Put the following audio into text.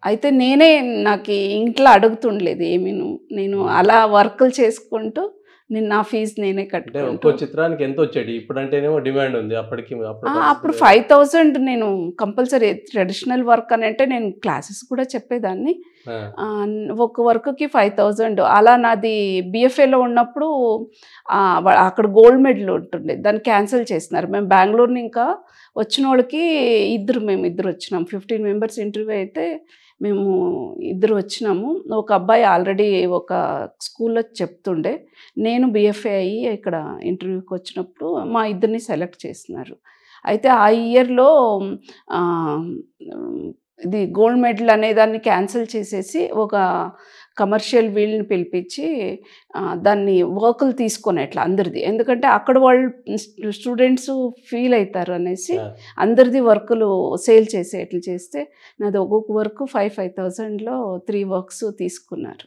అయితే నేనే నాకు ఇంట్లో అడుగుతుండలేదు ఏమీను. నేను అలా వర్కులు చేసుకుంటూ నేను నా ఫీజు నేనే అంటే ఒక్కో కట్టుకుంటూ చిత్రానికి ఎంతొచ్చేటియి? ఇప్పుడంటేనేమో డిమాండ్ ఉంది. అప్పుడు అప్పుడు పరిస్థితులు వేరు. 5000 నేను కంపల్సరీ ట్రెడిషనల్ వర్క్ అనంటే నేను క్లాసెస్ కూడా చెప్పేదాన్ని. ఆ! ఒక వర్క్‌కి 5000 అలా నాది బీఎఫ్ఏలో ఉన్నప్పుడు అక్కడ గోల్డ్ మెడల్ ఉంటుండే. దాన్ని క్యాన్సెల్ చేసినారు. మేము బెంగుళూరు ఇంకా వచ్చినోళ్ళకి మేమిద్దరు వచ్చినాం. 15 మెంబర్స్ ఇంటర్వ్యూ అయితే మేము ఇద్దరు వచ్చినాము. ఒక అబ్బాయి ఆల్రెడీ ఒక స్కూల్‌లో చెప్తుండే. నేను బీఎఫ్ఏ అయ్యి ఇక్కడ ఇంటర్వ్యూకి వచ్చినప్పుడు మా ఇద్దరిని సెలెక్ట్ చేసినారు. అయితే ఆ ఇయర్‌లో ఆహ్, ఇది గోల్డ్ మెడల్ అనేదాన్ని క్యాన్సెల్ చేసేసి ఒక కమర్షియల్ వీళ్ళని పిలిపించి దాన్ని వర్కులు తీసుకొనెట్లా అందరిది. ఎందుకంటే అక్కడ వాళ్ళు స్టూడెంట్స్ ఫీల్ అయితారు అనేసి ఆ! అందరిది వర్కులు సేల్ చేసేట్లు చేస్తే నాది ఒక్కొక్క వర్క్ 5000లో 3 వర్క్స్ తీసుకున్నారు.